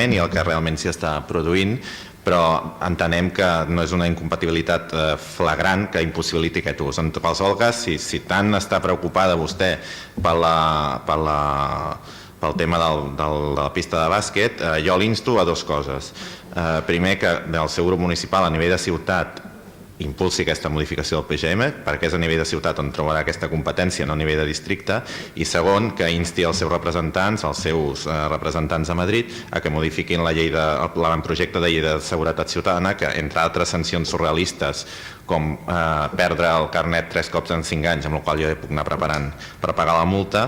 planejament i el que realment s'hi està produint, però entenem que no és una incompatibilitat flagrant que impossibiliti aquest ús. En qualsevol cas, si tant està preocupada vostè pel tema de la pista de bàsquet, jo l'insto a dues coses. Primer, que el seu grup municipal a nivell de ciutat impulsi aquesta modificació del PGM, perquè és a nivell de ciutat on trobarà aquesta competència, no a nivell de districte, i segon, que insti els seus representants a Madrid, a que modifiquin l'avantprojecte de llei de seguretat ciutadana, que entre altres sancions surrealistes, com perdre el carnet 3 cops en 5 anys, amb el qual jo puc anar preparant per pagar la multa,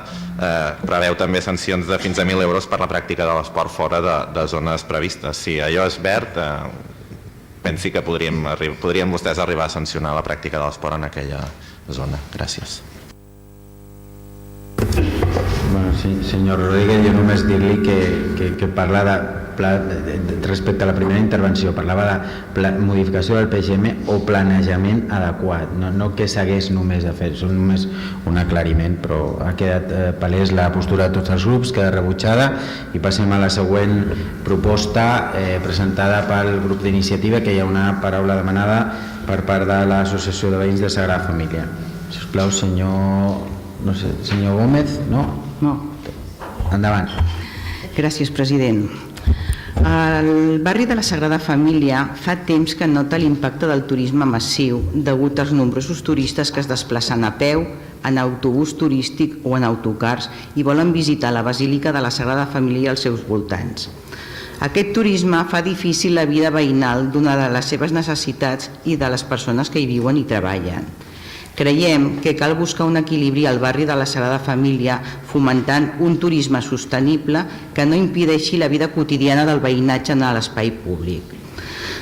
preveu també sancions de fins a 1.000 euros per la pràctica de l'esport fora de zones previstes. Si allò és verd, pensi que podrien vostès arribar a sancionar la pràctica de l'esport en aquella zona. Gràcies. Senyor Rodríguez, jo només dir-li que parla respecte a la primera intervenció, parlava de modificació del PGM o planejament adequat, no que s'hagués només de fer, és només un aclariment, però ha quedat palès la postura de tots els grups, queda rebutjada, i passem a la següent proposta presentada pel grup d'iniciativa, que hi ha una paraula demanada per part de l'Associació de Veïns de Sagrada Família. Sisplau, senyor Gómez, no? Endavant. Gràcies, president. El barri de la Sagrada Família fa temps que nota l'impacte del turisme massiu degut als nombrosos turistes que es desplacen a peu, en autobús turístic o en autocars i volen visitar la Basílica de la Sagrada Família i els seus voltants. Aquest turisme fa difícil la vida veïnal d'una de les seves necessitats i de les persones que hi viuen i treballen. Creiem que cal buscar un equilibri al barri de la Sagrada Família fomentant un turisme sostenible que no impedeixi la vida quotidiana del veïnatge en l'espai públic.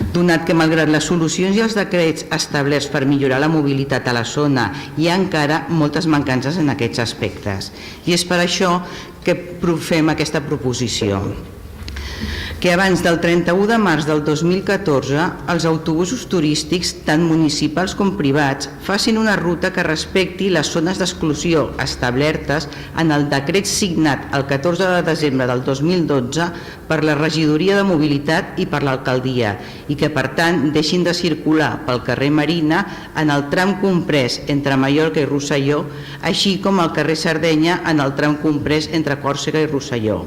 Donat que malgrat les solucions i els decrets establerts per millorar la mobilitat a la zona, hi ha encara moltes mancances en aquests aspectes. I és per això que fem aquesta proposició. Que abans del 31 de març del 2014 els autobusos turístics, tant municipals com privats, facin una ruta que respecti les zones d'exclusió establertes en el decret signat el 14 de desembre del 2012 per la Regidoria de Mobilitat i per l'Alcaldia i que, per tant, deixin de circular pel carrer Marina en el tram comprès entre Mallorca i Rosselló, així com al carrer Sardenya en el tram comprès entre Còrsega i Rosselló.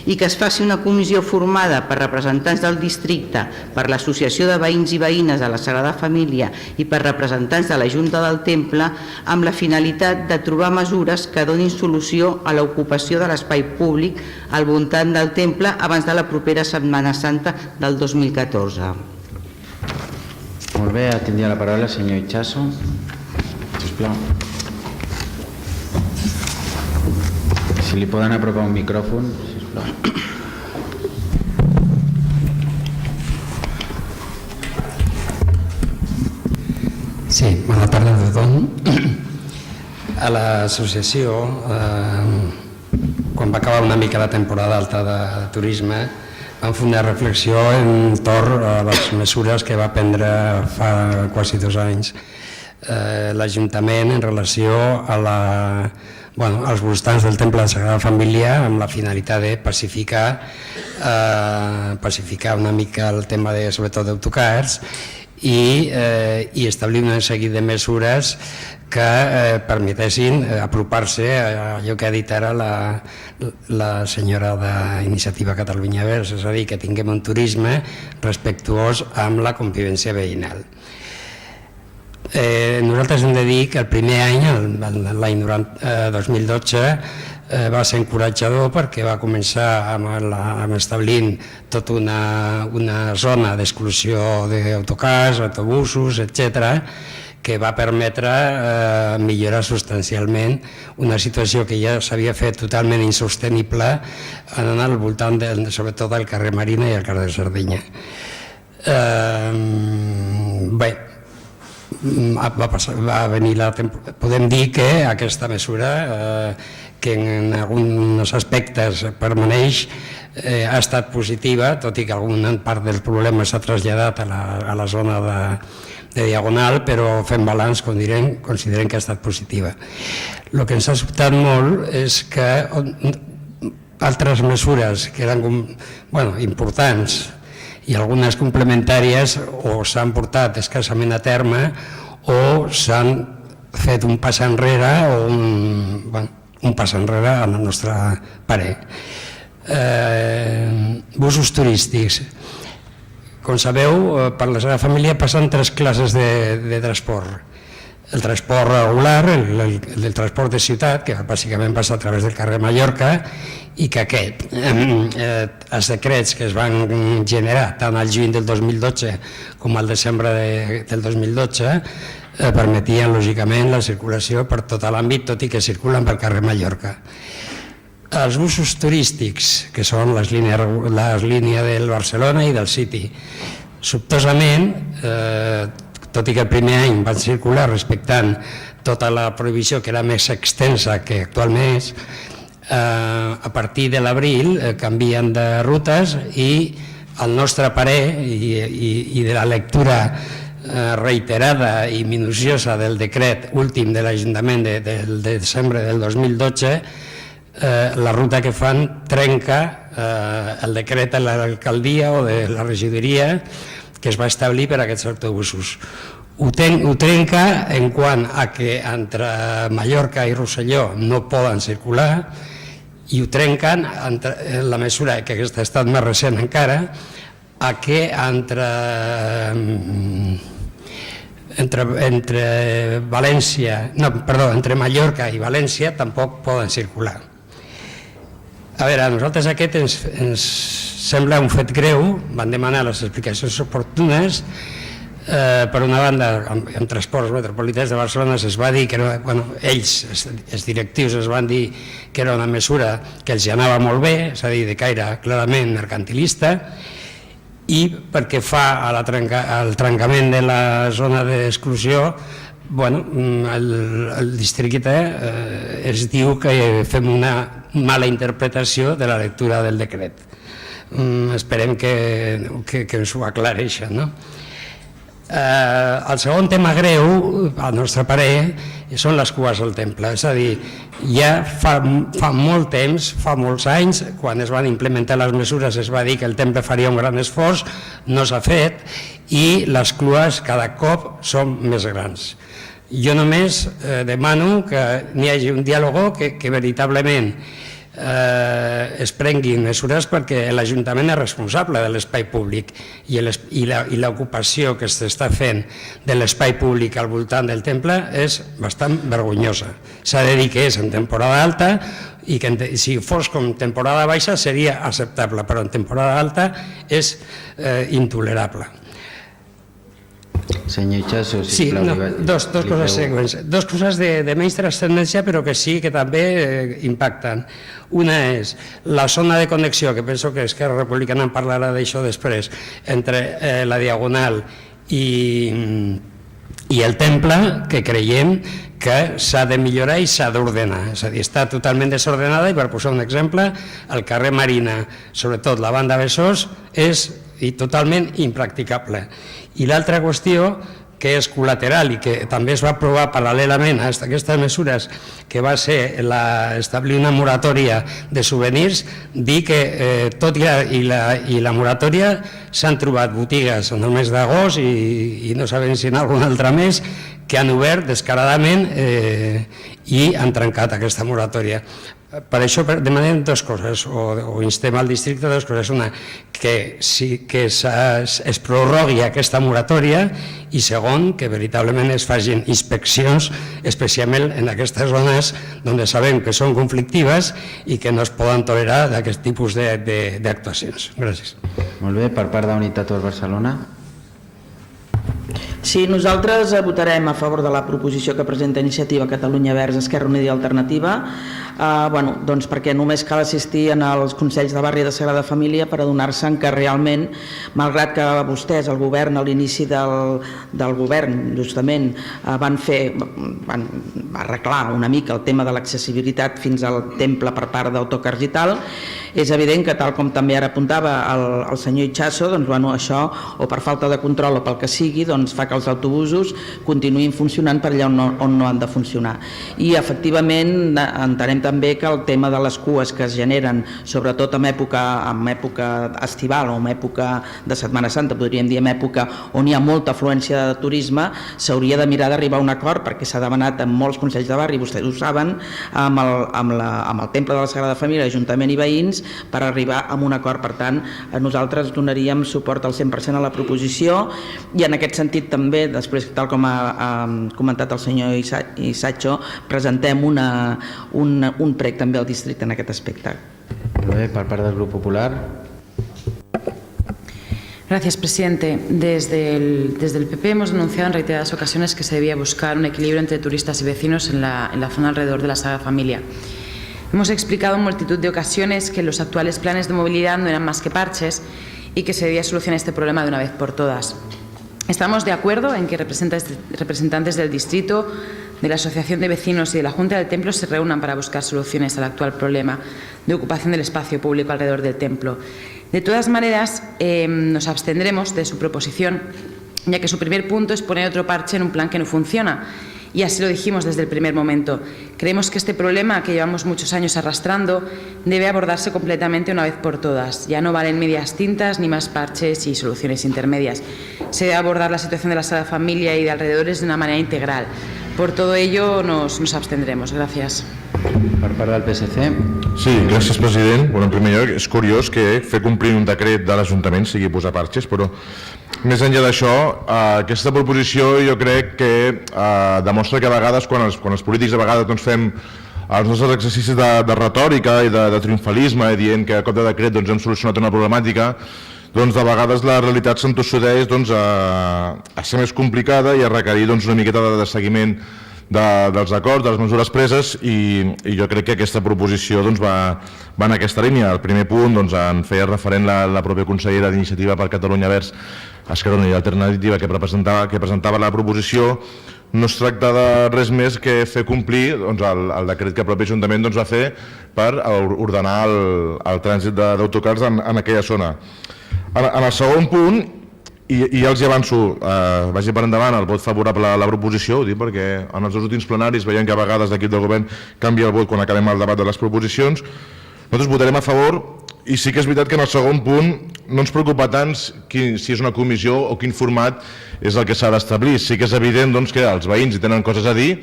I que es faci una comissió formada per representants del districte, per l'Associació de Veïns i Veïnes de la Sagrada Família i per representants de la Junta del Temple amb la finalitat de trobar mesures que donin solució a l'ocupació de l'espai públic al voltant del temple abans de la propera Setmana Santa del 2014. Molt bé, tindria la paraula el senyor Itxaso. Sisplau. Si li poden apropar un micròfon, sisplau. Sí, bona tarda a tothom. A l'associació, quan va acabar una mica la temporada alta de turisme, vam fer una reflexió entorn a les mesures que va prendre fa quasi 2 anys l'Ajuntament en relació als voltants del Temple de la Sagrada Família amb la finalitat de pacificar una mica el tema sobretot d'autocars i establir un seguit de mesures que permetessin apropar-se a allò que ha dit ara la senyora d'Iniciativa Catalunya Verds, és a dir, que tinguem un turisme respectuós amb la convivència veïnal. Nosaltres hem de dir que el primer any, l'any 2012, va ser encoratjador perquè va començar amb establint tota una zona d'exclusió d'autocars, autobusos, etc., que va permetre millorar substancialment una situació que ja s'havia fet totalment insostenible al voltant, sobretot, del carrer Marina i el carrer Sardenya. Bé, va venir podem dir que aquesta mesura, que en alguns aspectes permaneix, ha estat positiva, tot i que alguna part del problema s'ha traslladat a la zona de Diagonal, però fent balanç considerem que ha estat positiva. El que ens ha sobtat molt és que altres mesures que eren importants i algunes complementàries o s'han portat escassament a terme o s'han fet un pas enrere o un pas enrere al nostre parer. Busos turístics. Com sabeu, per la Sagrada Família passen 3 classes de transport. El transport regular, el transport de ciutat, que bàsicament passa a través del carrer Mallorca, i que els decrets que es van generar tant al juny del 2012 com al desembre del 2012 permetien, lògicament, la circulació per tot l'àmbit, tot i que circulen pel carrer Mallorca. Els busos turístics, que són les línies del Barcelona i del City, sobtosament, tot i que el primer any van circular respectant tota la prohibició que era més extensa que actualment és, a partir de l'abril canvien de rutes i al nostre parer i de la lectura reiterada i minuciosa del decret últim de l'Ajuntament del desembre del 2012, la ruta que fan trenca el decret de l'alcaldia o de la regidoria que es va establir per a aquests autobusos. Ho trenca en quant a que entre Mallorca i Rosselló no poden circular i ho trenquen en la mesura que aquesta ha estat més recent encara a que entre Mallorca i València tampoc poden circular. A veure, a nosaltres aquest ens sembla un fet greu, van demanar les explicacions oportunes. Per una banda, en Transports Metropolitans de Barcelona es va dir que ells, els directius, es van dir que era una mesura que els anava molt bé, és a dir, de caire clarament mercantilista, i perquè fa al trencament de la zona d'exclusió, el districte es diu que fem una mala interpretació de la lectura del decret. Esperem que ens ho aclareixen, no? El segon tema greu, al nostre parer, són les cues al temple. És a dir, ja fa molt temps, fa molts anys, quan es van implementar les mesures es va dir que el temple faria un gran esforç, no s'ha fet i les cues cada cop són més grans. Jo només demano que n'hi hagi un diàleg que veritablement es prenguin mesures perquè l'Ajuntament és responsable de l'espai públic i l'ocupació que s'està fent de l'espai públic al voltant del temple és bastant vergonyosa. S'ha de dir que és en temporada alta i que si fos com temporada baixa seria acceptable, però en temporada alta és intolerable. Senyor Itxaso, sí, dos coses següents. Dos coses de menys transcendència però que sí que també impacten. Una és la zona de connexió, que penso que Esquerra Republicana en parlarà d'això després, entre la Diagonal i el temple, que creiem que s'ha de millorar i s'ha d'ordenar. És a dir, està totalment desordenada i, per posar un exemple, el carrer Marina, sobretot la banda Besòs, és totalment impracticable. I l'altra qüestió, que és col·lateral i que també es va aprovar paral·lelament a aquestes mesures, que va ser establir una moratòria de souvenirs, dir que tot i la moratòria s'han trobat botigues en el mes d'agost i no sabem si en algun altre mes que han obert descaradament i han trencat aquesta moratòria. Per això demanem dues coses, o instem al districte dues coses. Una, que es prorrogui aquesta moratòria i segon, que veritablement es facin inspeccions, especialment en aquestes zones on sabem que són conflictives i que no es poden tolerar d'aquest tipus d'actuacions. Gràcies. Molt bé, per part d'Unitat per Barcelona. Sí, nosaltres votarem a favor de la proposició que presenta Iniciativa Catalunya Verds, Esquerra Unida i Alternativa, perquè només cal assistir als Consells de Barri de Sagrada Família per adonar-se que realment, malgrat que vostès, el govern, a l'inici del govern, justament, van arreglar una mica el tema de l'accessibilitat fins al temple per part d'autocars i tal, és evident que, tal com també ara apuntava el senyor Itxaso, doncs, bueno, això, o per falta de control o pel que sigui, doncs, fa que els autobusos continuïn funcionant per allà on no han de funcionar. I efectivament entenem també que el tema de les cues que es generen, sobretot en època estival o en època de Setmana Santa, podríem dir en època on hi ha molta afluència de turisme, s'hauria de mirar d'arribar a un acord, perquè s'ha demanat en molts consells de barri, vostès ho saben, amb el Temple de la Sagrada Família, l'Ajuntament i veïns, per arribar a un acord. Per tant, nosaltres donaríem suport al 100% a la proposició, i en aquest sentit també, després, tal com ha comentat el senyor Isatxo, presentem un prec també al districte en aquest aspecte. Per part del Grup Popular. Gracias, presidente. Desde el PP hemos denunciado en reiteradas ocasiones que se debía buscar un equilibrio entre turistas y vecinos en la zona alrededor de la Sagrada Familia. Hemos explicado en multitud de ocasiones que los actuales planes de movilidad no eran más que parches y que se debía solucionar este problema de una vez por todas. Estamos de acuerdo en que representantes del distrito, de la Asociación de Vecinos y de la Junta del Templo se reúnan para buscar soluciones al actual problema de ocupación del espacio público alrededor del templo. De todas maneras, nos abstendremos de su proposición, ya que su primer punto es poner otro parche en un plan que no funciona. Y así lo dijimos desde el primer momento. Creemos que este problema, que llevamos muchos años arrastrando, debe abordarse completamente una vez por todas. Ya no valen medias tintas ni más parches y soluciones intermedias. Se debe abordar la situación de la Sagrada Familia y de alrededores de una manera integral. Por todo ello nos abstendremos. Gracias. Per part del PSC. Sí, gràcies, president. Bueno, en primer lloc, és curiós que fer complir un decret de l'Ajuntament sigui posar parxes, però més enllà d'això, aquesta proposició jo crec que demostra que a vegades, quan els polítics a vegades doncs, fem els nostres exercicis de retòrica i de triomfalisme, dient que a cop de decret doncs, hem solucionat una problemàtica, doncs de vegades la realitat s'entossudeix doncs, a ser més complicada i a requerir doncs, una miqueta de seguiment dels acords, de les mesures preses, i jo crec que aquesta proposició doncs, va en aquesta línia. El primer punt doncs, en feia referent la pròpia consellera d'Iniciativa per Catalunya Verds, Esquerra Unida i Alternativa, que presentava la proposició. No es tracta de res més que fer complir doncs, el decret que el propi Ajuntament doncs, va fer per ordenar el trànsit d'autocars en aquella zona. En el segon punt, i ja els avanço, vagi per endavant el vot favorable a la proposició, ho dic perquè en els dos últims plenaris veiem que a vegades l'equip del govern canvia el vot quan acabem el debat de les proposicions. Nosaltres votarem a favor, i sí que és veritat que en el segon punt no ens preocupa tant si és una comissió o quin format és el que s'ha d'establir. Sí que és evident doncs, que els veïns hi tenen coses a dir.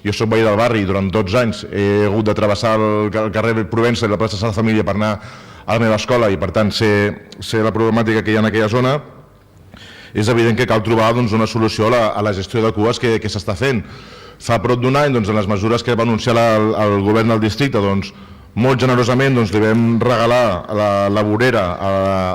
Jo soc veí del barri i durant 12 anys he hagut de travessar el carrer Provença i la plaça Sagrada Família per anar a la meva escola i per tant sé la problemàtica que hi ha en aquella zona. És evident que cal trobar doncs, una solució a la gestió de cues que s'està fent. Fa prop d'un any, doncs, en les mesures que va anunciar el govern del districte, doncs, molt generosament doncs, li vam regalar la vorera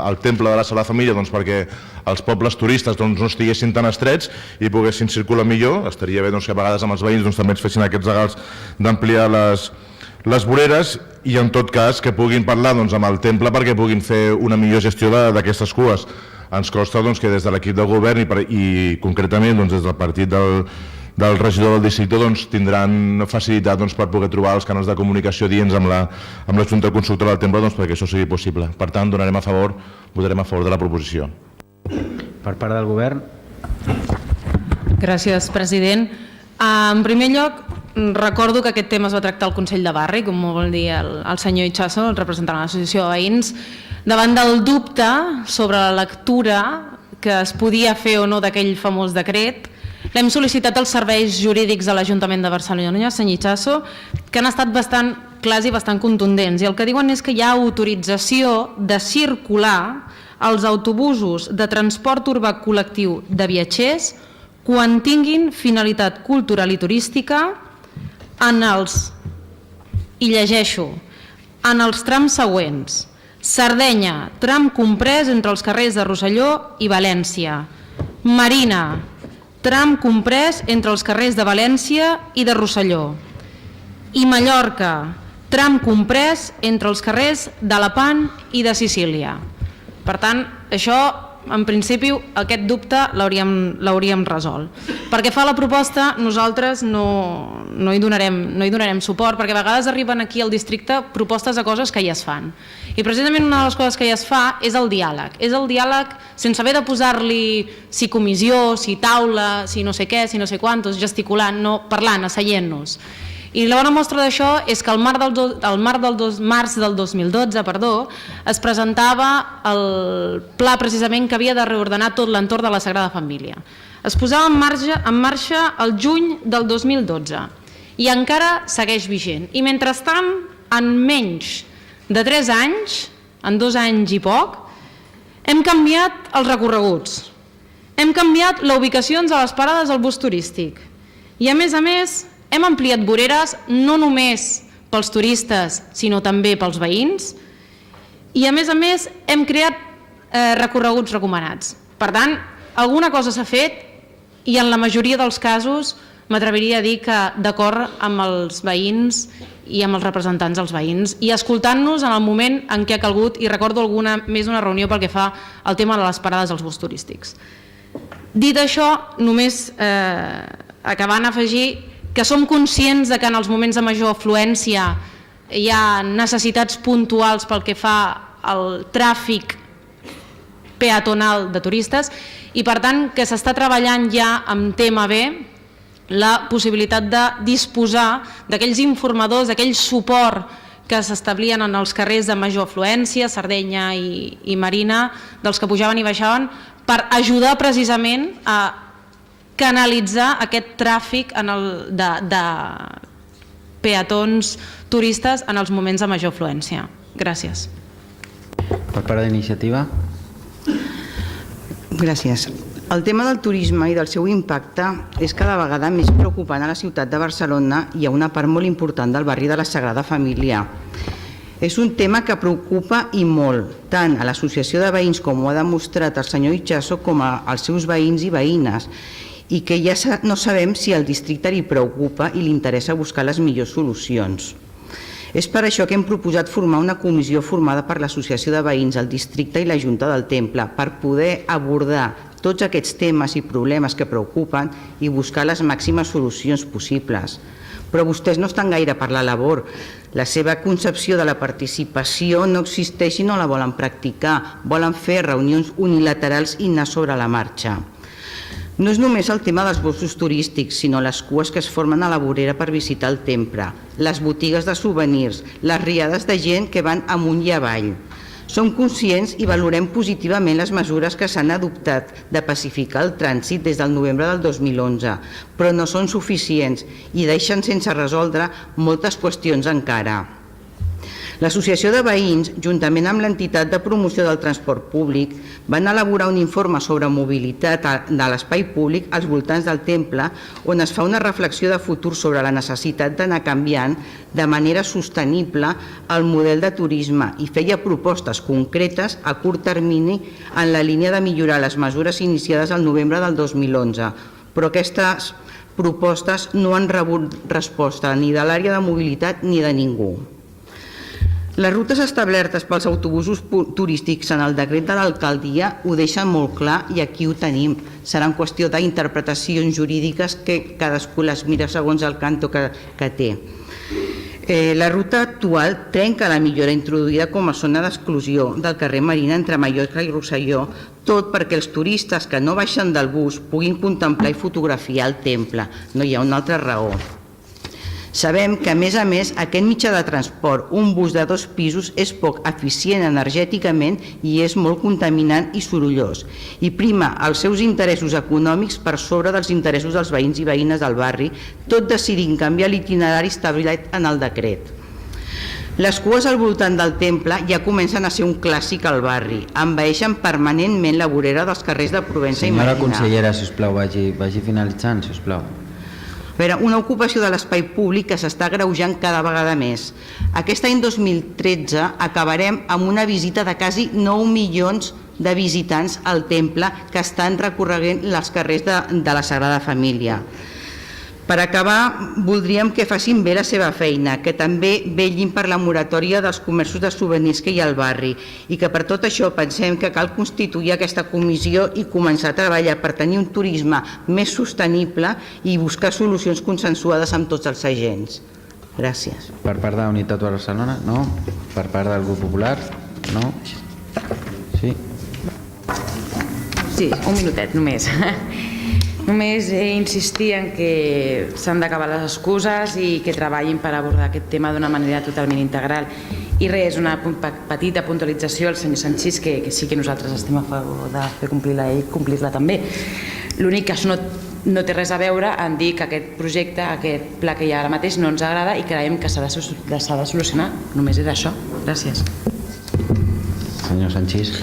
al Temple de la Sagrada Família doncs, perquè els pobles turistes doncs, no estiguessin tan estrets i poguessin circular millor. Estaria bé doncs, que a vegades amb els veïns doncs, també ens fessin aquests regals d'ampliar les voreres i en tot cas que puguin parlar doncs, amb el Temple perquè puguin fer una millor gestió d'aquestes cues. Ens consta doncs, que des de l'equip del govern i concretament doncs, des del partit del regidor del districte doncs, tindran facilitat doncs, per poder trobar els canals de comunicació adients amb la Junta Consultora del Temple doncs, perquè això sigui possible. Per tant, votarem a favor de la proposició. Per part del govern. Gràcies, president. En primer lloc, recordo que aquest tema es va tractar al Consell de Barri, com molt vol dir el senyor Itxaso, el representant de l'Associació de Veïns, davant del dubte sobre la lectura que es podia fer o no d'aquell famós decret. L'hem sol·licitat als serveis jurídics de l'Ajuntament de Barcelona, senyor Itxaso, que han estat bastant clars i bastant contundents, i el que diuen és que hi ha autorització de circular els autobusos de transport urbà col·lectiu de viatgers quan tinguin finalitat cultural i turística en els, i llegeixo, en els trams següents: Sardenya, tram comprès entre els carrers de Rosselló i València; Marina, tram comprès entre els carrers de València i de Rosselló; i Mallorca, tram comprès entre els carrers d'Alepant i de Sicília. Per tant, això en principi, aquest dubte l'hauríem resolt. Perquè fa la proposta, nosaltres no hi donarem suport, perquè a vegades arriben aquí al districte propostes de coses que ja es fan. I precisament una de les coses que ja es fa és el diàleg. És el diàleg sense haver de posar-li si comissió, si taula, si no sé què, si no sé quantos, gesticulant, no, parlant, asseient-nos. I la bona mostra d'això és que al març del 2012 es presentava el pla precisament que havia de reordenar tot l'entorn de la Sagrada Família. Es posava en marxa el juny del 2012 i encara segueix vigent. I mentrestant, en menys de 3 anys, en 2 anys i poc, hem canviat els recorreguts, hem canviat les ubicacions a les parades del bus turístic i a més hem ampliat voreres no només pels turistes sinó també pels veïns i a més hem creat recorreguts recomanats. Per tant, alguna cosa s'ha fet i en la majoria dels casos m'atreviria a dir que d'acord amb els veïns i amb els representants dels veïns i escoltant-nos en el moment en què ha calgut, i recordo més una reunió pel que fa al tema de les parades dels bus turístics. Dit això, només acabant afegir que som conscients que en els moments de major afluència hi ha necessitats puntuals pel que fa al tràfic peatonal de turistes i per tant que s'està treballant ja amb tema B la possibilitat de disposar d'aquells informadors, d'aquell suport que s'establien en els carrers de major afluència, Sardenya i Marina, dels que pujaven i baixaven, per ajudar precisament a canalitzar aquest tràfic de peatons turistes en els moments de major afluència. Gràcies. Per part d'iniciativa. Gràcies. El tema del turisme i del seu impacte és cada vegada més preocupant a la ciutat de Barcelona i a una part molt important del barri de la Sagrada Família. És un tema que preocupa i molt, tant a l'associació de veïns, com ho ha demostrat el senyor Itxaso, com als seus veïns i veïnes, i que ja no sabem si al districte li preocupa i li interessa buscar les millors solucions. És per això que hem proposat formar una comissió formada per l'Associació de Veïns, el districte i la Junta del Temple per poder abordar tots aquests temes i problemes que preocupen i buscar les màximes solucions possibles. Però vostès no estan gaire per la labor. La seva concepció de la participació no existeix i no la volen practicar. Volen fer reunions unilaterals i anar sobre la marxa. No és només el tema dels gossos turístics, sinó les cues que es formen a la vorera per visitar el temple, les botigues de souvenirs, les riades de gent que van amunt i avall. Som conscients i valorem positivament les mesures que s'han adoptat de pacificar el trànsit des del novembre del 2011, però no són suficients i deixen sense resoldre moltes qüestions encara. L'Associació de Veïns, juntament amb l'entitat de promoció del transport públic, van elaborar un informe sobre mobilitat de l'espai públic als voltants del temple, on es fa una reflexió de futur sobre la necessitat d'anar canviant de manera sostenible el model de turisme i feia propostes concretes a curt termini en la línia de millorar les mesures iniciades al novembre del 2011, però aquestes propostes no han rebut resposta ni de l'àrea de mobilitat ni de ningú. Les rutes establertes pels autobusos turístics en el decret de l'alcaldia ho deixen molt clar i aquí ho tenim. Serà en qüestió d'interpretacions jurídiques que cadascú les mira segons el canto que té. La ruta actual trenca la millora introduïda com a zona d'exclusió del carrer Marina entre Mallorca i Rosselló, tot perquè els turistes que no baixen del bus puguin contemplar i fotografiar el temple. No hi ha una altra raó. Sabem que, a més, aquest mitjà de transport, un bus de 2 pisos, és poc eficient energèticament i és molt contaminant i sorollós, i prima els seus interessos econòmics per sobre dels interessos dels veïns i veïnes del barri, tot decidint canviar l'itinerari establert en el decret. Les cues al voltant del temple ja comencen a ser un clàssic al barri, envaeixen permanentment la vorera dels carrers de Provença i Marina. Senyora consellera, sisplau, vagi finalitzant, sisplau. Una ocupació de l'espai públic que s'està agreujant cada vegada més. Aquest any 2013 acabarem amb una visita de quasi 9 milions de visitants al temple que estan recorregant els carrers de la Sagrada Família. Per acabar, voldríem que facin bé la seva feina, que també vetllin per la moratòria dels comerços de souvenirs que hi ha al barri i que per tot això pensem que cal constituir aquesta comissió i començar a treballar per tenir un turisme més sostenible i buscar solucions consensuades amb tots els agents. Gràcies. Per part de la Unitat de Barcelona? No. Per part del grup popular? No. Sí. Sí, un minutet només. Només insistir en que s'han d'acabar les excuses i que treballin per abordar aquest tema d'una manera totalment integral. I res, una petita puntualització al senyor Sanchis, que sí que nosaltres estem a favor de fer complir la llei, complir-la també. L'únic que això no té res a veure en dir que aquest projecte, aquest pla que hi ha ara mateix no ens agrada i creiem que s'ha de solucionar. Només és això. Gràcies. Senyor Sanchis.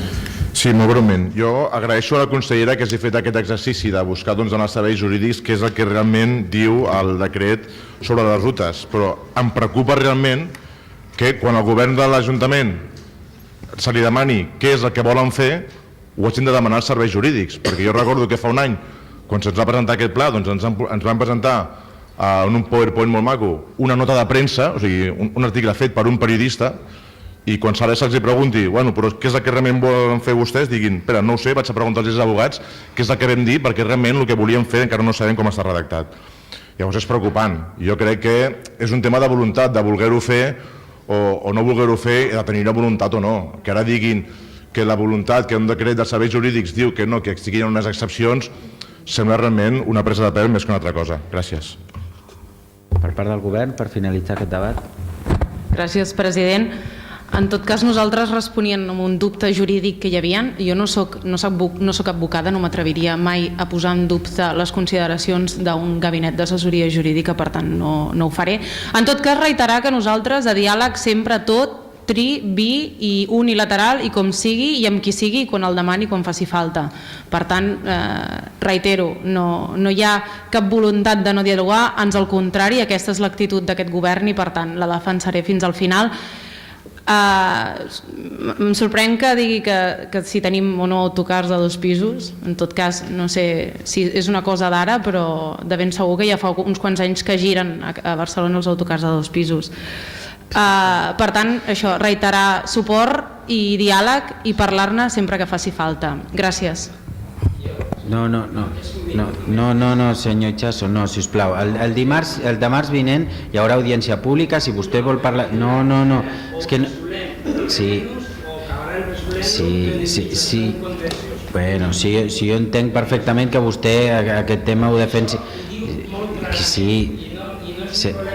Sí, molt breument. Jo agraeixo a la consellera que hagi fet aquest exercici de buscar en els serveis jurídics què és el que realment diu el decret sobre les rutes, però em preocupa realment que quan el govern de l'Ajuntament se li demani què és el que volen fer, ho hagin de demanar als serveis jurídics, perquè jo recordo que fa un any, quan se'ns va presentar aquest pla, doncs ens van presentar en un PowerPoint molt maco una nota de premsa, o sigui, un article fet per un periodista, i quan se'ls pregunti, bueno, però què és el que realment volen fer vostès, diguin, espera, no ho sé, vaig a preguntar als advocats què és el que vam dir, perquè realment el que volíem fer encara no sabem com està redactat. Llavors és preocupant. Jo crec que és un tema de voluntat, de voler-ho fer o no voler-ho fer, de tenir la voluntat o no. Que ara diguin que la voluntat, que un decret de serveis jurídics diu que no, que siguin unes excepcions, sembla realment una presa de pèl més que una altra cosa. Gràcies. Per part del govern, per finalitzar aquest debat. Gràcies, president. En tot cas, nosaltres responíem amb un dubte jurídic que hi havia. Jo no soc advocada, no m'atreviria mai a posar en dubte les consideracions d'un gabinet d'assessoria jurídica, per tant no ho faré. En tot cas, reiterar que nosaltres a diàleg sempre tot, tri, bi i unilateral i com sigui i amb qui sigui, quan el demani, quan faci falta. Per tant, reitero, no hi ha cap voluntat de no dialogar, ans al contrari, aquesta és l'actitud d'aquest govern i per tant la defensaré fins al final. Em sorprèn que digui que si tenim o no autocars de 2 pisos. En tot cas, no sé si és una cosa d'ara, però de ben segur que ja fa uns quants anys que giren a Barcelona els autocars de 2 pisos. Per tant, això, reiterar suport i diàleg i parlar-ne sempre que faci falta. Gràcies. No, senyor Itxaso, no, sisplau. El dimarts vinent hi haurà audiència pública, si vostè vol parlar... No, és que... Sí. Bueno, sí, jo entenc perfectament que vostè aquest tema ho defensi. Sí,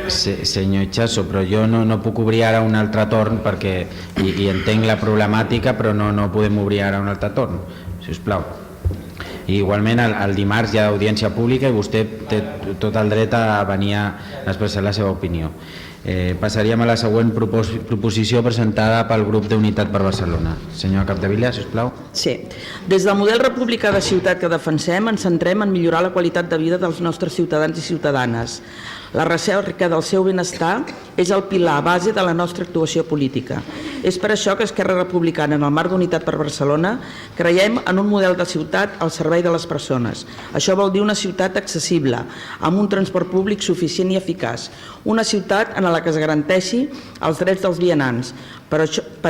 senyor Itxaso, però jo no puc obrir ara un altre torn perquè i entenc la problemàtica, però no podem obrir ara un altre torn, sisplau. I igualment el dimarts hi ha audiència pública i vostè té tot el dret a venir a expressar la seva opinió. Passaríem a la següent proposició presentada pel grup d'Unitat per Barcelona. Senyor Capdevila, sisplau. Sí. Des del model republicà de ciutat que defensem ens centrem en millorar la qualitat de vida dels nostres ciutadans i ciutadanes. La recerca del seu benestar és el pilar base de la nostra actuació política. És per això que Esquerra Republicana, en el marc d'Unitat per Barcelona, creiem en un model de ciutat al servei de les persones. Això vol dir una ciutat accessible, amb un transport públic suficient i eficaç. Una ciutat en la que es garanteixi els drets dels vianants. Per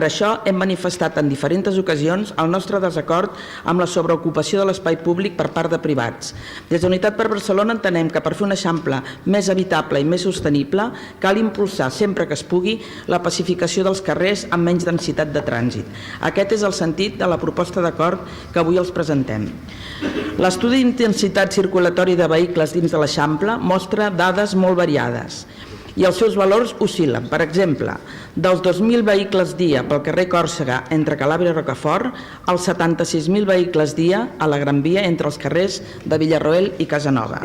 això hem manifestat en diferents ocasions el nostre desacord amb la sobreocupació de l'espai públic per part de privats. Des d'Unitat per Barcelona entenem que per fer un Eixample més habitable i més sostenible cal impulsar sempre que es pugui la pacificació dels carrers amb menys densitat de trànsit. Aquest és el sentit de la proposta d'acord que avui els presentem. L'estudi d'intensitat circulatòria de vehicles dins de l'Eixample mostra dades molt variades i els seus valors oscil·len. Per exemple, dels 2.000 vehicles dia pel carrer Còrsega entre Calàbria i Rocafort, als 76.000 vehicles dia a la Gran Via entre els carrers de Villarroel i Casanova.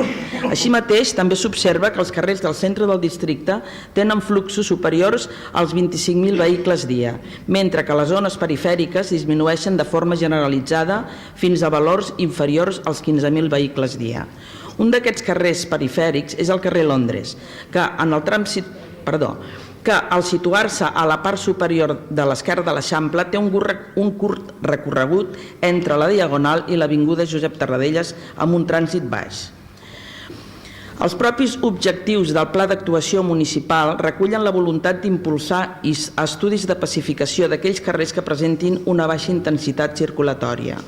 Així mateix, també s'observa que els carrers del centre del districte tenen fluxos superiors als 25.000 vehicles dia, mentre que les zones perifèriques disminueixen de forma generalitzada fins a valors inferiors als 15.000 vehicles dia. Un d'aquests carrers perifèrics és el carrer Londres, que al situar-se a la part superior de l'esquerra de l'Eixample té un curt recorregut entre la Diagonal i l'avinguda Josep Tarradellas amb un trànsit baix. Els propis objectius del Pla d'Actuació Municipal recullen la voluntat d'impulsar estudis de pacificació d'aquells carrers que presentin una baixa intensitat circulatòria,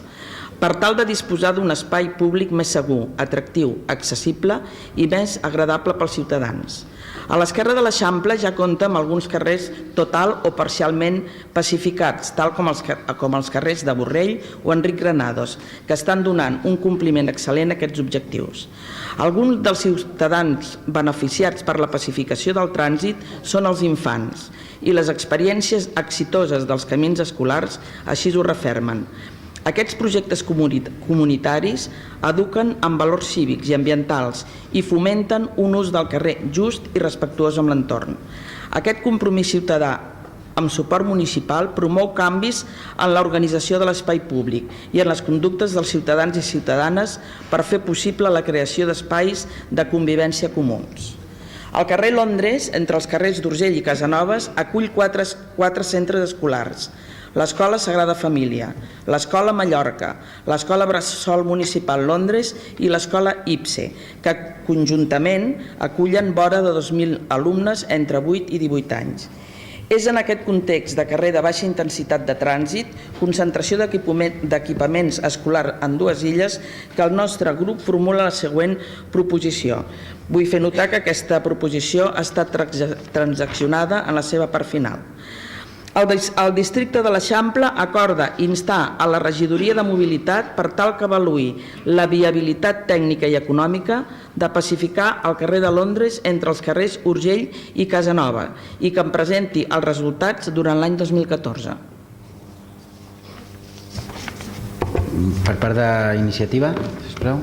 per tal de disposar d'un espai públic més segur, atractiu, accessible i més agradable pels ciutadans. A l'esquerra de l'Eixample ja compta amb alguns carrers total o parcialment pacificats, tal com els carrers de Borrell o Enric Granados, que estan donant un compliment excel·lent a aquests objectius. Alguns dels ciutadans beneficiats per la pacificació del trànsit són els infants i les experiències exitoses dels camins escolars així ho refermen. Aquests projectes comunitaris eduquen en valors cívics i ambientals i fomenten un ús del carrer just i respectuós amb l'entorn. Aquest compromís ciutadà amb suport municipal promou canvis en l'organització de l'espai públic i en les conductes dels ciutadans i ciutadanes per fer possible la creació d'espais de convivència comuns. El carrer Londres, entre els carrers d'Urgell i Casanovas, acull quatre centres escolars: l'Escola Sagrada Família, l'Escola Mallorca, l'Escola Bressol Municipal Londres i l'Escola IPSE, que conjuntament acullen vora de 2.000 alumnes entre 8 i 18 anys. És en aquest context de carrer de baixa intensitat de trànsit, concentració d'equipaments escolar en dues illes, que el nostre grup formula la següent proposició. Vull fer notar que aquesta proposició ha estat transaccionada en la seva part final. El districte de l'Eixample acorda instar a la regidoria de mobilitat per tal que avaluï la viabilitat tècnica i econòmica de pacificar el carrer de Londres entre els carrers Urgell i Casanova i que en presenti els resultats durant l'any 2014. Per part d'Iniciativa, sisplau.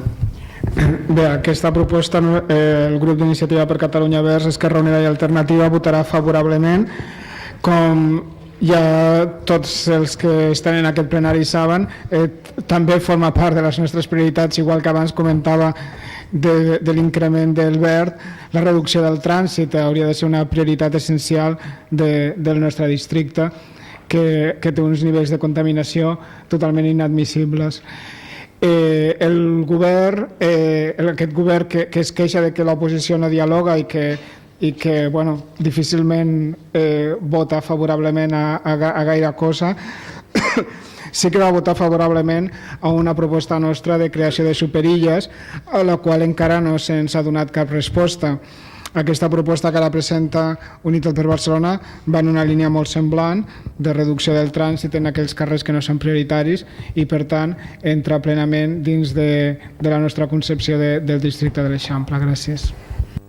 Bé, aquesta proposta el grup d'Iniciativa per Catalunya Verds, Esquerra Unida i Alternativa votarà favorablement. Com ja tots els que estan en aquest plenari saben, també forma part de les nostres prioritats, igual que abans comentava de l'increment del verd, la reducció del trànsit hauria de ser una prioritat essencial del nostre districte, que té uns nivells de contaminació totalment inadmissibles. El govern, aquest govern que es queixa de que l'oposició no dialoga i que difícilment vota favorablement a gaire cosa, sí que va votar favorablement a una proposta nostra de creació de superilles, a la qual encara no se'ns ha donat cap resposta. Aquesta proposta que ara presenta Unitat per Barcelona va en una línia molt semblant de reducció del trànsit en aquells carrers que no són prioritaris i, per tant, entra plenament dins de la nostra concepció del districte de l'Eixample. Gràcies.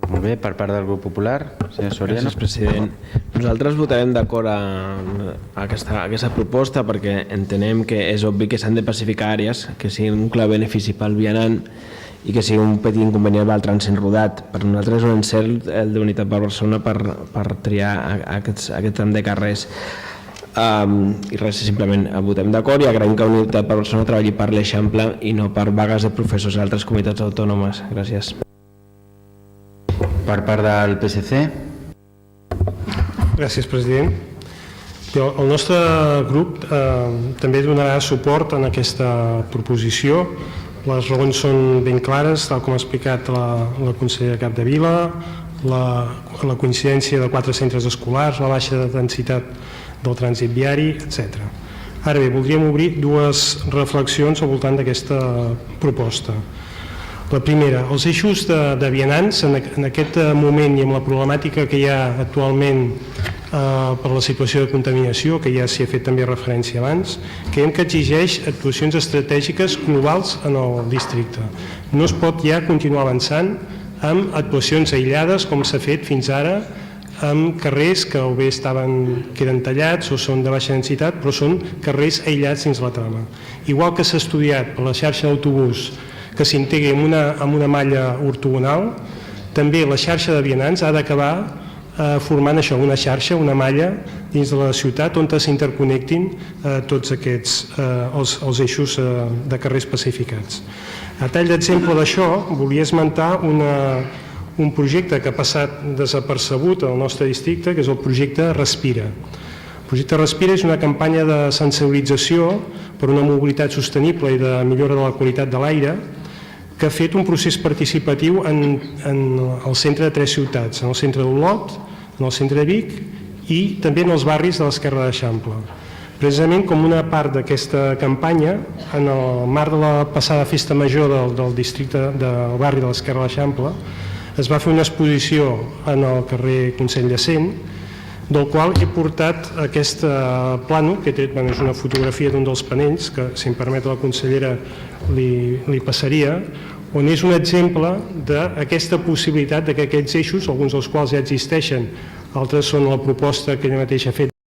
Molt bé, per part del grup popular, senyor Soriano. Gràcies, president. Nosaltres votarem d'acord a aquesta proposta perquè entenem que és obvi que s'han de pacificar àrees que siguin un clar benefici pel vianant i que sigui un petit inconvenient pel trànsit rodat. Per nosaltres és un encert el d'Unitat per Barcelona per triar aquest tram de carrers. I res, simplement votem d'acord i agraïm que Unitat per Barcelona treballi per l'Eixample i no per vagues de professors a altres comunitats autònomes. Gràcies. Per part del PSC. Gràcies, president. El nostre grup també donarà suport en aquesta proposició. Les raons són ben clares, tal com ha explicat la consellera Capdevila, la coincidència de 4 centres escolars, la baixa de densitat del trànsit viari, etc. Ara bé, voldríem obrir 2 reflexions al voltant d'aquesta proposta. La primera, els eixos de vianants en aquest moment i amb la problemàtica que hi ha actualment per la situació de contaminació, que ja s'hi ha fet també referència abans, creiem que exigeix actuacions estratègiques globals en el districte. No es pot ja continuar avançant amb actuacions aïllades com s'ha fet fins ara amb carrers que o bé queden tallats o són de baixa densitat, però són carrers aïllats dins la trama. Igual que s'ha estudiat per la xarxa d'autobús que s'integri amb una malla ortogonal, també la xarxa de vianants ha d'acabar formant això, una xarxa, una malla dins de la ciutat on s'interconnectin tots aquests els eixos de carrers pacificats. A tall d'exemple d'això, volia esmentar un projecte que ha passat desapercebut al nostre districte, que és el projecte Respira. El projecte Respira és una campanya de sensibilització per una mobilitat sostenible i de millora de la qualitat de l'aire que ha fet un procés participatiu en el centre de 3 ciutats, en el centre d'Olot, en el centre de Vic i també en els barris de l'Esquerra d'Eixample. Precisament com una part d'aquesta campanya, en el marc de la passada festa major del districte del barri de l'Esquerra d'Eixample, es va fer una exposició en el carrer Consell de Cent, del qual he portat aquest plànol, que és una fotografia d'un dels panells, que si em permet la consellera li passaria, on és un exemple d'aquesta possibilitat que aquests eixos, alguns dels quals ja existeixen, altres són la proposta que ella mateixa ha fet